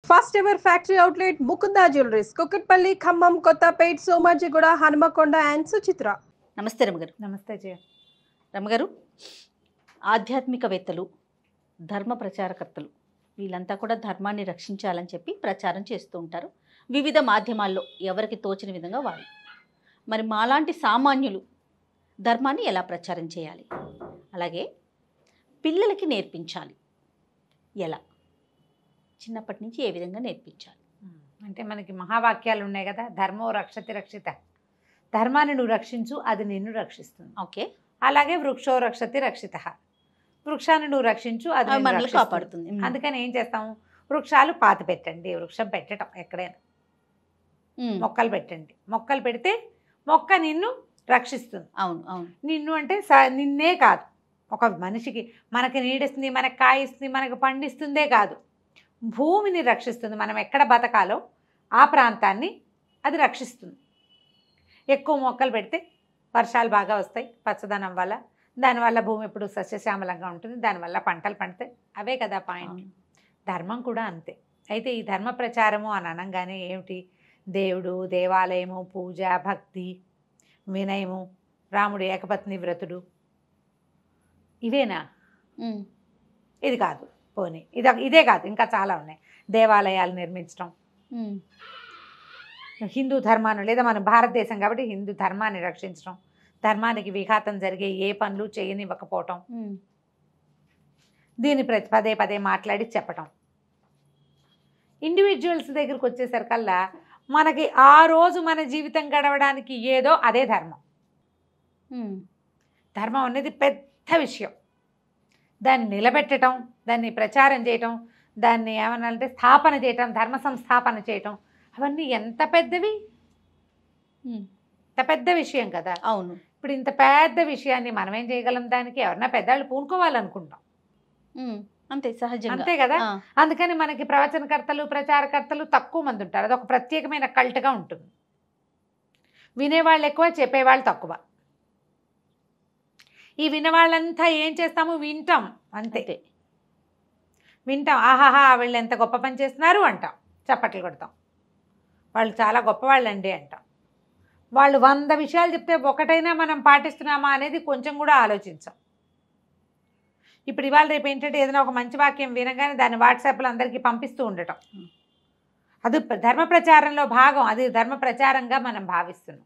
First ever factory outlet Mukunda jewelleries Kukatpally Khammam Kothapet Somajiguda Hanumakonda and Suchitra. నమస్తే రమగారు. నమస్తే జయ. రమగారు, ఆధ్యాత్మికవేత్తలు, ధర్మ ప్రచారకర్తలు వీళ్ళంతా కూడా ధర్మాన్ని రక్షించాలని చెప్పి ప్రచారం చేస్తూ ఉంటారు వివిధ మాధ్యమాల్లో, ఎవరికి తోచిన విధంగా వాళ్ళు. మరి మాలాంటి సామాన్యులు ధర్మాన్ని ఎలా ప్రచారం చేయాలి, అలాగే పిల్లలకి నేర్పించాలి ఎలా, చిన్నప్పటి నుంచి ఏ విధంగా నేర్పించాలి? అంటే మనకి మహావాక్యాలు ఉన్నాయి కదా, ధర్మో రక్షతి రక్షిత, ధర్మాన్ని నువ్వు రక్షించు అది నిన్ను రక్షిస్తుంది. ఓకే. అలాగే వృక్షో రక్షతి రక్షిత, వృక్షాన్ని నువ్వు రక్షించు అది మనల్ని కాపాడుతుంది. అందుకని ఏం చేస్తాము, వృక్షాలు పాతి పెట్టండి, వృక్షం పెట్టడం ఎక్కడైనా మొక్కలు పెట్టండి, మొక్కలు పెడితే మొక్క నిన్ను రక్షిస్తుంది. అవును అవును. నిన్ను అంటే నిన్నే కాదు, ఒక మనిషికి మనకి నీడిస్తుంది, మనకి కాయిస్తుంది, మనకు పండిస్తుందే కాదు, భూమిని రక్షిస్తుంది. మనం ఎక్కడ బతకాలో ఆ ప్రాంతాన్ని అది రక్షిస్తుంది. ఎక్కువ మొక్కలు పెడితే వర్షాలు బాగా వస్తాయి పచ్చదనం వల్ల, దానివల్ల భూమి ఎప్పుడు సస్యశ్యామలంగా ఉంటుంది, దానివల్ల పంటలు పండుతాయి. అవే కదా పాయింట్. ధర్మం కూడా అంతే. అయితే ఈ ధర్మ ప్రచారము అని అనగానే ఏమిటి, దేవుడు, దేవాలయము, పూజ, భక్తి, వినయము, రాముడు ఏకపత్ని వ్రతుడు, ఇవేనా? ఇది కాదు. పోనీ ఇదే కాదు, ఇంకా చాలా ఉన్నాయి. దేవాలయాలు నిర్మించడం, హిందూ ధర్మాన్ని, లేదా మన భారతదేశం కాబట్టి హిందూ ధర్మాన్ని రక్షించడం, ధర్మానికి విఘాతం జరిగే ఏ పనులు చేయనివ్వకపోవటం, దీన్ని పదే పదే మాట్లాడి చెప్పటం. ఇండివిజువల్స్ దగ్గరికి వచ్చేసరికల్లా మనకి ఆ రోజు మన జీవితం గడవడానికి ఏదో అదే ధర్మం. ధర్మం అనేది పెద్ద విషయం. దాన్ని నిలబెట్టడం, దాన్ని ప్రచారం చేయటం, దాన్ని ఏమన్నాలంటే స్థాపన చేయటం, ధర్మ సంస్థాపన చేయటం, అవన్నీ ఎంత పెద్దవి, ఇంత పెద్ద విషయం కదా. అవును. ఇప్పుడు ఇంత పెద్ద విషయాన్ని మనం ఏం చేయగలం, దానికి ఎవరన్నా పెద్దవాళ్ళు పూనుకోవాలనుకుంటాం, అంతే సహజంగా, అంతే కదా. అందుకని మనకి ప్రవచనకర్తలు, ప్రచారకర్తలు తక్కువ మంది ఉంటారు. అదొక ప్రత్యేకమైన కల్ట్గా ఉంటుంది. వినేవాళ్ళు ఎక్కువ, చెప్పేవాళ్ళు తక్కువ. ఈ వినేవాళ్ళంతా ఏం చేస్తాము, వింటాం, అంతే. వింటాం, ఆహాహా వీళ్ళు ఎంత గొప్ప పని చేస్తున్నారు అంటాం, చప్పట్లు కొడతాం, వాళ్ళు చాలా గొప్పవాళ్ళండి అంటాం. వాళ్ళు 100 విషయాలు చెప్తే ఒకటైనా మనం పాటిస్తున్నామా అనేది కొంచెం కూడా ఆలోచించాం. ఇప్పుడు ఇవాళ రేపు ఏంటంటే ఏదైనా ఒక మంచి వాక్యం వినగానే దాన్ని వాట్సాప్లో అందరికీ పంపిస్తూ ఉండటం, అది ధర్మ ప్రచారంలో భాగం, అది ధర్మ ప్రచారంగా మనం భావిస్తున్నాం.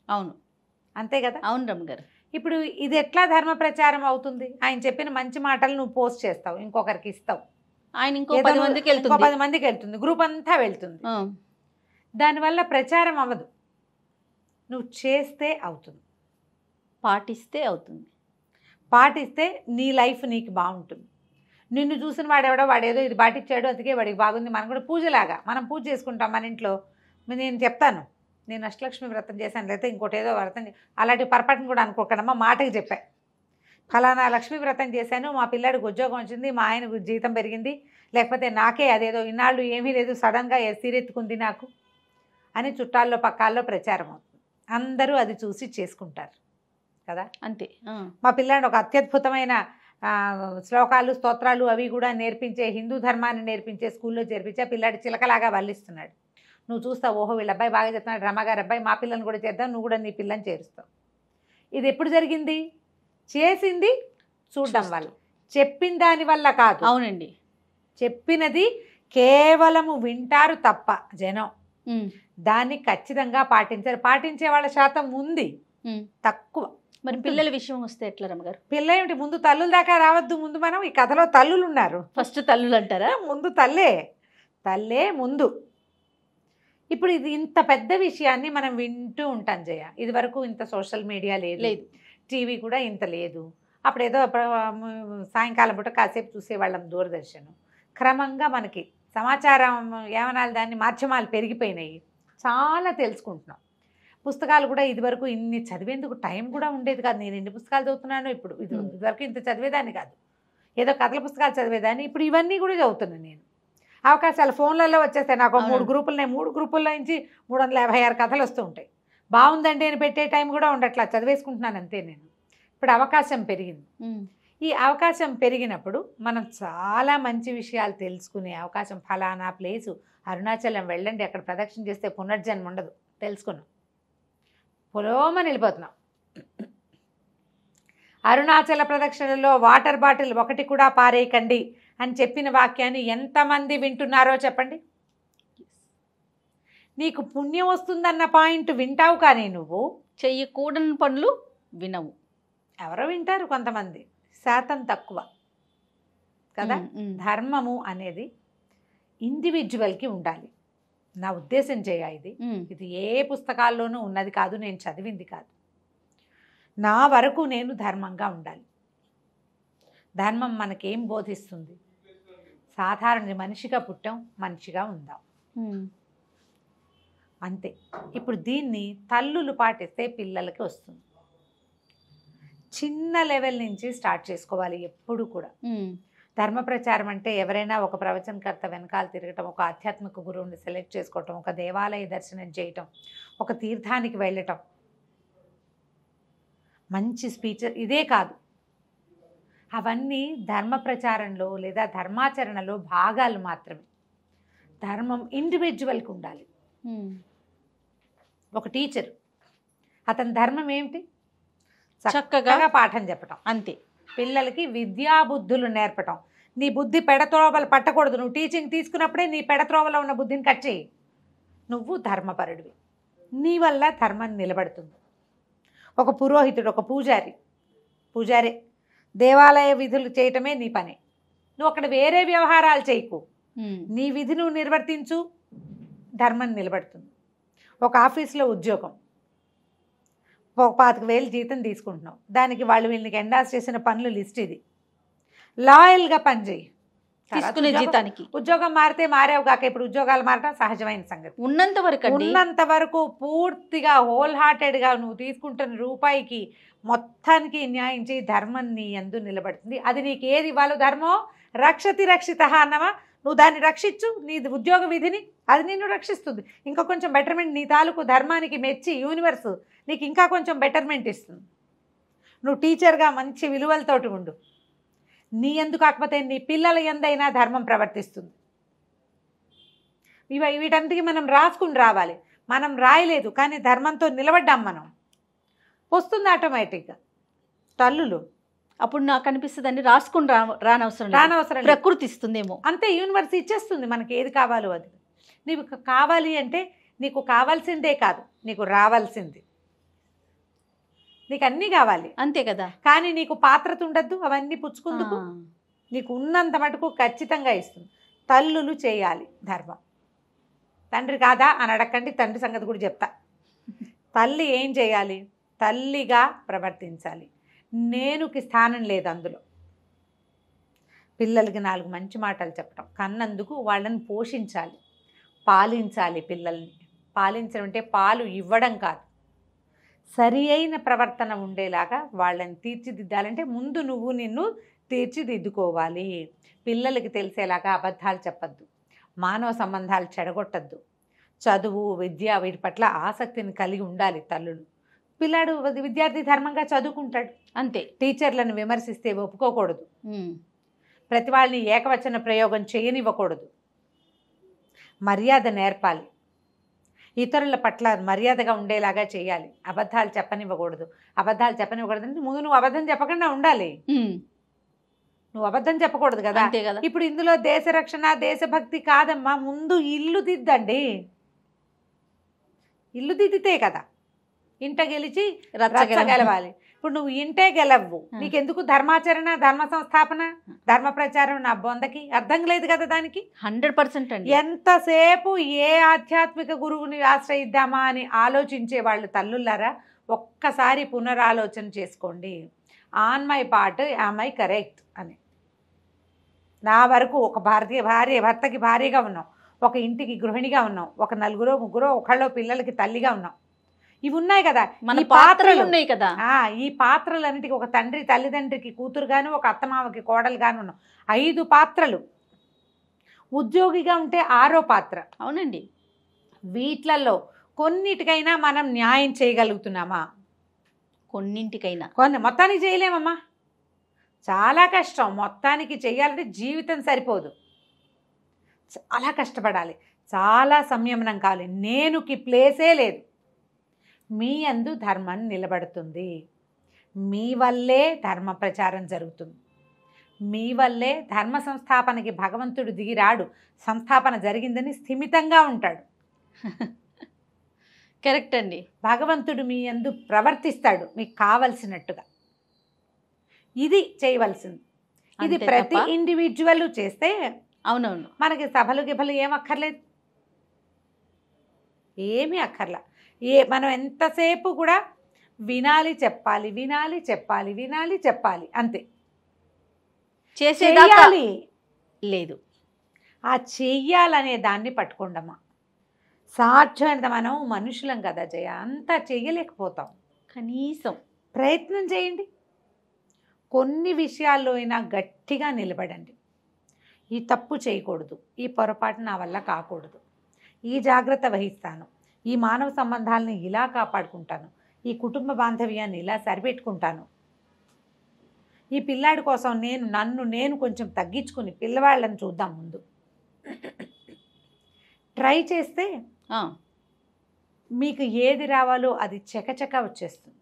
అవును, అంతే కదా. అవును రమగారు. ఇప్పుడు ఇది ఎట్లా ధర్మ ప్రచారం అవుతుంది? ఆయన చెప్పిన మంచి మాటలు నువ్వు పోస్ట్ చేస్తావు, ఇంకొకరికి ఇస్తావు, ఆయన ఇంకో 10 మందికి వెళ్తుంది, గ్రూప్ అంతా వెళ్తుంది. దానివల్ల ప్రచారం అవ్వదు, నువ్వు చేస్తే అవుతుంది, పాటిస్తే అవుతుంది. పాటిస్తే నీ లైఫ్ నీకు బాగుంటుంది. నిన్ను చూసిన వాడేదో ఇది పాటించాడు, అందుకే వాడికి బాగుంది. మనం కూడా పూజలాగా మనం పూజ చేసుకుంటాం మన ఇంట్లో. నేను చెప్తాను, నేను అష్టలక్ష్మి వ్రతం చేశాను, లేకపోతే ఇంకోటి ఏదో వ్రతం, అలాంటి పొరపాటును కూడా అనుకోకడమ్మా, మాటకి చెప్పా, ఫలానా లక్ష్మీ వ్రతం చేశాను, మా పిల్లాడికి ఉద్యోగం వచ్చింది, మా ఆయనకు జీతం పెరిగింది, లేకపోతే నాకే అదేదో ఇన్నాళ్ళు ఏమీ లేదు సడన్గా సీరెత్తుకుంది నాకు అని చుట్టాల్లో పక్కాల్లో ప్రచారం అవుతుంది. అందరూ అది చూసి చేసుకుంటారు కదా, అంతే. మా పిల్లాడిని ఒక అత్యద్భుతమైన శ్లోకాలు, స్తోత్రాలు అవి కూడా నేర్పించే, హిందూ ధర్మాన్ని నేర్పించే స్కూల్లో చేర్పించే, పిల్లాడి చిలకలాగా వల్లిస్తున్నాడు. నువ్వు చూస్తావు, ఓహో వీళ్ళ అబ్బాయి బాగా చెప్తున్నాడు, రమ్మగారు అబ్బాయి, మా పిల్లని కూడా చేద్దాం, నువ్వు కూడా నీ పిల్లని చేరుస్తావు. ఇది ఎప్పుడు జరిగింది? చేసింది చూడడం వల్ల, చెప్పిన దాని వల్ల కాదు. అవునండి, చెప్పినది కేవలము వింటారు తప్ప జనం దాన్ని ఖచ్చితంగా పాటించారు. పాటించే వాళ్ళ శాతం ఉంది, తక్కువ. మరి పిల్లల విషయం వస్తే ఎట్లా రమగారు? పిల్ల ఏమిటి, ముందు తల్లుల దాకా రావద్దు. ముందు మనం ఈ కథలో తల్లులు ఉన్నారు, ఫస్ట్ తల్లులు అంటారా? ముందు తల్లే ముందు. ఇప్పుడు ఇది ఇంత పెద్ద విషయాన్ని మనం వింటూ ఉంటాం జయ. ఇది వరకు ఇంత సోషల్ మీడియా లేదు, టీవీ కూడా ఇంత లేదు. అప్పుడు ఏదో సాయంకాలం పూట కాసేపు చూసేవాళ్ళం దూరదర్శన్. క్రమంగా మనకి సమాచారం ఏమనాలి, దాన్ని మాధ్యమాలు పెరిగిపోయినాయి, చాలా తెలుసుకుంటున్నాం. పుస్తకాలు కూడా ఇదివరకు ఇన్ని చదివేందుకు టైం కూడా ఉండేది కాదు. నేను ఎన్ని పుస్తకాలు చదువుతున్నాను ఇప్పుడు, ఇదివరకు ఇంత చదివేదాన్ని కాదు, ఏదో కథల పుస్తకాలు చదివేదాన్ని. ఇప్పుడు ఇవన్నీ కూడా చదువుతున్నాను నేను. అవకాశాలు ఫోన్లలో వచ్చేస్తాయి నాకు. 3 గ్రూపులు, 3 గ్రూపుల్లో నుంచి 356 కథలు వస్తూ ఉంటాయి. బాగుందండి అని పెట్టే టైం కూడా ఉండట్లా, చదివేసుకుంటున్నాను అంతే నేను. ఇప్పుడు అవకాశం పెరిగింది. ఈ అవకాశం పెరిగినప్పుడు మనం చాలా మంచి విషయాలు తెలుసుకునే అవకాశం, ఫలానా ప్లేసు అరుణాచలం వెళ్ళండి, అక్కడ ప్రదక్షిణ చేస్తే పునర్జన్మ ఉండదు తెలుసుకున్నాం. పొలోమని వెళ్ళిపోతున్నాం. అరుణాచల ప్రదక్షిణలో వాటర్ బాటిల్ ఒకటి కూడా పారేయకండి అని చెప్పిన వాక్యాన్ని ఎంతమంది వింటున్నారో చెప్పండి. నీకు పుణ్యం వస్తుందన్న పాయింట్ వింటావు, కానీ నువ్వు చెయ్యకూడని పనులు వినవు. ఎవరో వింటారు, కొంతమంది, శాతం తక్కువ కదా. ధర్మము అనేది ఇండివిజువల్కి ఉండాలి. నా ఉద్దేశం ఇది. ఇది ఏ పుస్తకాల్లోనూ ఉన్నది కాదు, నేను చదివింది కాదు. నా వరకు నేను ధర్మంగా ఉండాలి. ధర్మం మనకేం బోధిస్తుంది? సాధారణ మనిషిగా పుట్టాం, మనిషిగా ఉందాం, అంతే. ఇప్పుడు దీన్ని తల్లులు పాటిస్తే పిల్లలకి వస్తుంది. చిన్న లెవెల్ నుంచి స్టార్ట్ చేసుకోవాలి ఎప్పుడు కూడా. ధర్మ ప్రచారం అంటే ఎవరైనా ఒక ప్రవచనకర్త వెనకాల తిరగటం, ఒక ఆధ్యాత్మిక గురువుని సెలెక్ట్ చేసుకోవటం, ఒక దేవాలయ దర్శనం చేయటం, ఒక తీర్థానికి వెళ్ళటం, మంచి స్పీచ్, ఇదే కాదు. అవన్నీ ధర్మ ప్రచారంలో లేదా ధర్మాచరణలో భాగాలు మాత్రమే. ధర్మం ఇండివిజువల్కి ఉండాలి. ఒక టీచర్, అతని ధర్మం ఏమిటి? చక్కగా పాఠం చెప్పటం, అంతే. పిల్లలకి విద్యాబుద్ధులు నేర్పటం. నీ బుద్ధి పెడత్రోవలు పట్టకూడదు. నువ్వు టీచింగ్ తీసుకున్నప్పుడే నీ పెడత్రోవలో ఉన్న బుద్ధిని కట్ చేయి. నువ్వు ధర్మపరుడివి, నీ వల్ల ధర్మం నిలబడుతుంది. ఒక పురోహితుడు, ఒక పూజారి దేవాలయ విధులు చేయటమే నీ పని. నువ్వు అక్కడ వేరే వ్యవహారాలు చేయకు, నీ విధి నువ్వు నిర్వర్తించు, ధర్మం నిలబడుతుంది. ఒక ఆఫీస్లో ఉద్యోగం, ఒక 25,000 జీతం తీసుకుంటున్నావు, దానికి వాళ్ళు వీళ్ళకి ఎండాస్ చేసిన పనులు లిస్ట్ ఇది. లాయల్గా పనిచేయి. తీసుకునే జీతానికి ఉద్యోగం మారితే మారావు కాక, ఇప్పుడు ఉద్యోగాలు మారటం సహజమైన సంగతి. ఉన్నంత వరకు పూర్తిగా హోల్ హార్టెడ్గా నువ్వు తీసుకుంటున్న రూపాయికి మొత్తానికి న్యాయం చేయి. ధర్మం నీ యందు నిలబడుతుంది. అది నీకు ఏది ఇవ్వాలో, ధర్మం రక్షతి రక్షిత అన్నవా, నువ్వు దాన్ని రక్షించు, నీ ఉద్యోగ విధిని, అది నిన్ను రక్షిస్తుంది. ఇంకా కొంచెం బెటర్మెంట్, నీ తాలూకు ధర్మానికి మెచ్చి యూనివర్స్ నీకు ఇంకా కొంచెం బెటర్మెంట్ ఇస్తుంది. నువ్వు టీచర్గా మంచి విలువలతోటి ఉండు. నీ ఎందు కాకపోతే నీ పిల్లల ఎందైనా ధర్మం ప్రవర్తిస్తుంది. వీటంతకి మనం రాసుకుని రావాలి. మనం రాయలేదు, కానీ ధర్మంతో నిలబడ్డాం మనం, వస్తుంది ఆటోమేటిక్గా. తల్లులు అప్పుడు నాకు అనిపిస్తుంది అండి, రాసుకుని రానవసరం ప్రకృతి ఇస్తుందేమో, అంతే. యూనివర్స్ ఇచ్చేస్తుంది మనకి ఏది కావాలో అది. నీకు కావాలి అంటే నీకు కావాల్సిందే కాదు, నీకు రావాల్సింది. నీకు అన్నీ కావాలి, అంతే కదా. కానీ నీకు పాత్రత ఉండద్దు అవన్నీ పుచ్చుకుందుకు. నీకు ఉన్నంత మటుకు ఖచ్చితంగా ఇస్తుంది. తల్లులు చేయాలి ధర్మం. తండ్రి కాదా అని అడగండి, తండ్రి సంగతి కూడా చెప్తా. తల్లి ఏం చేయాలి? తల్లిగా ప్రవర్తించాలి. నేనుకి స్థానం లేదు అందులో. పిల్లలకి 4 మంచి మాటలు చెప్పడం, కన్నందుకు వాళ్ళని పోషించాలి, పాలించాలి. పిల్లల్ని పాలించడం అంటే పాలు ఇవ్వడం కాదు, సరి అయిన ప్రవర్తన ఉండేలాగా వాళ్ళని తీర్చిదిద్దాలంటే ముందు నువ్వు నిన్ను తీర్చిదిద్దుకోవాలి. పిల్లలకి తెలిసేలాగా అబద్ధాలు చెప్పద్దు, మానవ సంబంధాలు చెడగొట్టద్దు, చదువు విద్య వీటి పట్ల ఆసక్తిని కలిగి ఉండాలి తల్లులు. పిల్లాడు విద్యార్థి ధర్మంగా చదువుకుంటాడు, అంతే. టీచర్లను విమర్శిస్తే ఒప్పుకోకూడదు, ప్రతి వాళ్ళని ఏకవచన ప్రయోగం చేయనివ్వకూడదు, మర్యాద నేర్పాలి, ఇతరుల పట్ల మర్యాదగా ఉండేలాగా చేయాలి, అబద్ధాలు చెప్పనివ్వకూడదు. అబద్ధాలు చెప్పనివ్వకూడదు అంటే ముందు నువ్వు అబద్ధం చెప్పకుండా ఉండాలి. నువ్వు అబద్ధం చెప్పకూడదు కదా. ఇప్పుడు ఇందులో దేశ రక్షణ దేశభక్తి కాదమ్మా, ముందు ఇల్లు దిద్దండి. ఇల్లు దిద్దితే కదా ఇంట గెలిచి రచ్చ గెలవాలి. ఇప్పుడు నువ్వు ఇంటే గెలవ్వు, నీకెందుకు ధర్మాచరణ, ధర్మ సంస్థాపన, ధర్మ ప్రచారం? నా బొందకి అర్థం లేదు కదా దానికి. 100% అండి. ఎంతసేపు ఏ ఆధ్యాత్మిక గురువుని ఆశ్రయిద్దామా అని ఆలోచించే వాళ్ళు తల్లులారా, ఒక్కసారి పునరాలోచన చేసుకోండి. On my part am I correct అని. నా వరకు ఒక భర్తకి భార్యగా ఉన్నాం, ఒక ఇంటికి గృహిణిగా ఉన్నాం, ఒక 4 3 ఒకళ్ళో పిల్లలకి తల్లిగా ఉన్నాం. ఇవి ఉన్నాయి కదా, మన పాత్రలు ఉన్నాయి కదా. ఈ పాత్రలన్నిటికీ ఒక తండ్రి తల్లిదండ్రికి కూతురుగాను, ఒక అత్తమామకి కోడలుగాను ఉన్నాం. 5 పాత్రలు. ఉద్యోగిగా ఉంటే 6వ పాత్ర. అవునండి. వీట్లలో కొన్నిటికైనా మనం న్యాయం చేయగలుగుతున్నామా? కొన్నింటికైనా. మొత్తానికి చేయలేమమ్మా. చాలా కష్టం. మొత్తానికి చెయ్యాలంటే జీవితం సరిపోదు, చాలా కష్టపడాలి, చాలా సంయమనం కావాలి. నేనుకి ప్లేసే లేదు. మీ యందు ధర్మం నిలబడుతుంది. మీ వల్లే ధర్మ ప్రచారం జరుగుతుంది. మీ వల్లే ధర్మ సంస్థాపనకి భగవంతుడు దిగిరాడు. సంస్థాపన జరిగిందని స్థిమితంగా ఉంటాడు. కరెక్ట్ అండి. భగవంతుడు మీ యందు ప్రవర్తిస్తాడు మీకు కావలసినట్టుగా. ఇది చేయవలసింది. ఇది అంతే ప్రతి తప్ప? ఇండివిజువల్ చేస్తే అవునవును. మనకి సభలు గిభలు ఏం అక్కర్లేదు, ఏమీ అక్కర్లా. మనం ఎంతసేపు కూడా వినాలి, చెప్పాలి, వినాలి, చెప్పాలి, వినాలి, చెప్పాలి, అంతే. చేసేదాకా చెయ్యాలి లేదు. ఆ చెయ్యాలనే దాన్ని పట్టుకోండమ్మా. సాధ్యమైనంత మనం మనుషులం కదా జయ, అంతా చెయ్యలేకపోతాం. కనీసం ప్రయత్నం చేయండి. కొన్ని విషయాల్లో అయినా గట్టిగా నిలబడండి. ఈ తప్పు చేయకూడదు, ఈ పొరపాటు నా వల్ల కాకూడదు, ఈ జాగ్రత్త వహిస్తాను, ఈ మానవ సంబంధాలను ఇలా కాపాడుకుంటాను, ఈ కుటుంబ బాంధవ్యాన్ని ఇలా సరిపెట్టుకుంటాను, ఈ పిల్లాడి కోసం నన్ను కొంచెం తగ్గించుకుని పిల్లవాళ్ళని చూద్దాం ముందు. ట్రై చేస్తే మీకు ఏది రావాలో అది చకచకా వచ్చేస్తుంది.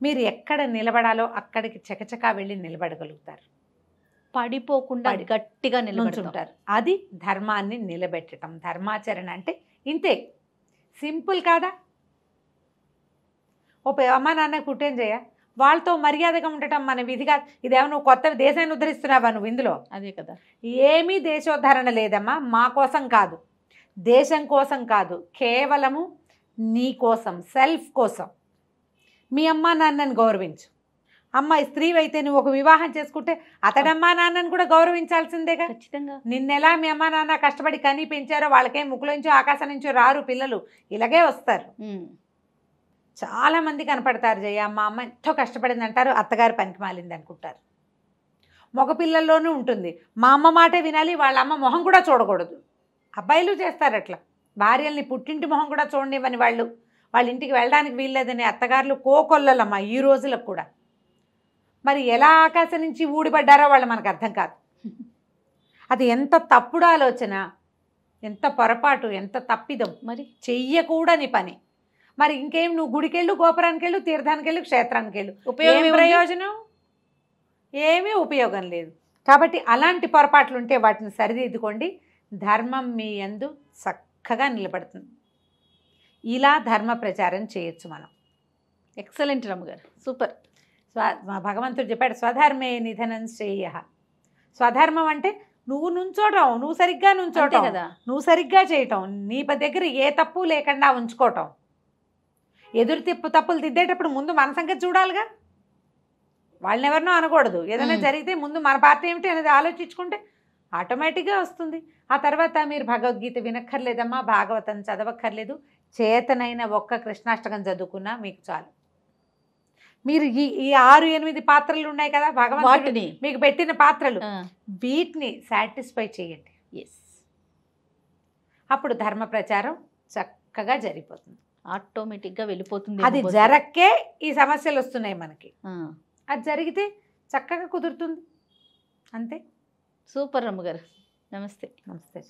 మీరు ఎక్కడ నిలబడాలో అక్కడికి చకచకా వెళ్ళి నిలబడగలుగుతారు. పడిపోకుండా గట్టిగా నిల్చుంటారు. అది ధర్మాన్ని నిలబెట్టడం. ధర్మాచరణ అంటే ఇంతే, సింపుల్ కాదా? అమ్మ నాన్న పుట్టేం చేయ, వాళ్ళతో మర్యాదగా ఉండటం మన విధిగా. ఇదేమో నువ్వు కొత్త దేశాన్ని ఉద్ధరిస్తున్నావా నువ్వు ఇందులో? అదే కదా. ఏమీ దేశోద్ధరణ లేదమ్మా. మా కోసం కాదు, దేశం కోసం కాదు, కేవలము నీ కోసం, సెల్ఫ్ కోసం. మీ అమ్మా నాన్నని గౌరవించు. అమ్మాయి స్త్రీ అయితే నువ్వు ఒక వివాహం చేసుకుంటే అతడమ్మా నాన్నని కూడా గౌరవించాల్సిందేగా. ఖచ్చితంగా. నిన్నెలా మీ అమ్మా నాన్న కష్టపడి కని పెంచారో వాళ్ళకేం ముక్కుల నుంచో ఆకాశం నుంచో రారు పిల్లలు, ఇలాగే వస్తారు. చాలామంది కనపడతారు జయ, మా అమ్మ ఎంతో కష్టపడింది అంటారు, అత్తగారు పనికి మాలింది అనుకుంటారు. మగ పిల్లల్లోనూ ఉంటుంది, మా అమ్మ మాటే వినాలి, వాళ్ళ అమ్మ మొహం కూడా చూడకూడదు. అబ్బాయిలు చేస్తారు అట్లా. భార్యల్ని పుట్టింటి మొహం కూడా చూడనివ్వని వాళ్ళు, వాళ్ళ ఇంటికి వెళ్ళడానికి వీల్లేదని అత్తగారులు కోకొల్లలమ్మ ఈ రోజులకు కూడా. మరి ఎలా ఆకాశం నుంచి ఊడిపడ్డారో వాళ్ళు మనకు అర్థం కాదు. అది ఎంత తప్పుడు ఆలోచన, ఎంత పొరపాటు, ఎంత తప్పిదం, మరి చెయ్యకూడని పని. మరి ఇంకేం, నువ్వు గుడికెళ్ళు, గోపురానికి వెళ్ళు, తీర్థానికి వెళ్ళు, క్షేత్రానికి వెళ్ళు, ఉపయోగం ప్రయోజనం ఏమీ ఉపయోగం లేదు. కాబట్టి అలాంటి పొరపాట్లు ఉంటే వాటిని సరిదిద్దుకోండి. ధర్మం మీ యందు చక్కగా నిలబడుతుంది. ఇలా ధర్మ ప్రచారం చేయొచ్చు మనం. ఎక్సలెంట్ రమ్మగారు, సూపర్. భగవంతుడు చెప్పాడు, స్వధర్మే నిధనం శ్రేయ. స్వధర్మం అంటే నువ్వు నుంచోటం, నువ్వు సరిగ్గా నుంచోటం కదా, నువ్వు సరిగ్గా చేయటం, నీ దగ్గర ఏ తప్పు లేకుండా ఉంచుకోవటం. ఎదురు తప్పులు దిద్దేటప్పుడు ముందు మన సంగతి చూడాలిగా. వాళ్ళని ఎవరినో అనకూడదు. ఏదైనా జరిగితే ముందు మన పార్టీ ఏమిటి అనేది ఆలోచించుకుంటే ఆటోమేటిక్గా వస్తుంది. ఆ తర్వాత మీరు భగవద్గీత వినక్కర్లేదమ్మా, భాగవతం చదవక్కర్లేదు, చేతనైన ఒక్క కృష్ణాష్టకం చదువుకున్నా మీకు చాలు. మీరు ఈ 6-8 పాత్రలు ఉన్నాయి కదా భగవంతుడు మీకు పెట్టిన పాత్రలు, వీటిని సాటిస్ఫై చేయండి. అప్పుడు ధర్మ ప్రచారం చక్కగా జరిగిపోతుంది, ఆటోమేటిక్గా వెళ్ళిపోతుంది. అది జరక్కే ఈ సమస్యలు వస్తున్నాయి మనకి. అది జరిగితే చక్కగా కుదురుతుంది, అంతే. సూపర్ రమ్మగారు. నమస్తే. నమస్తే.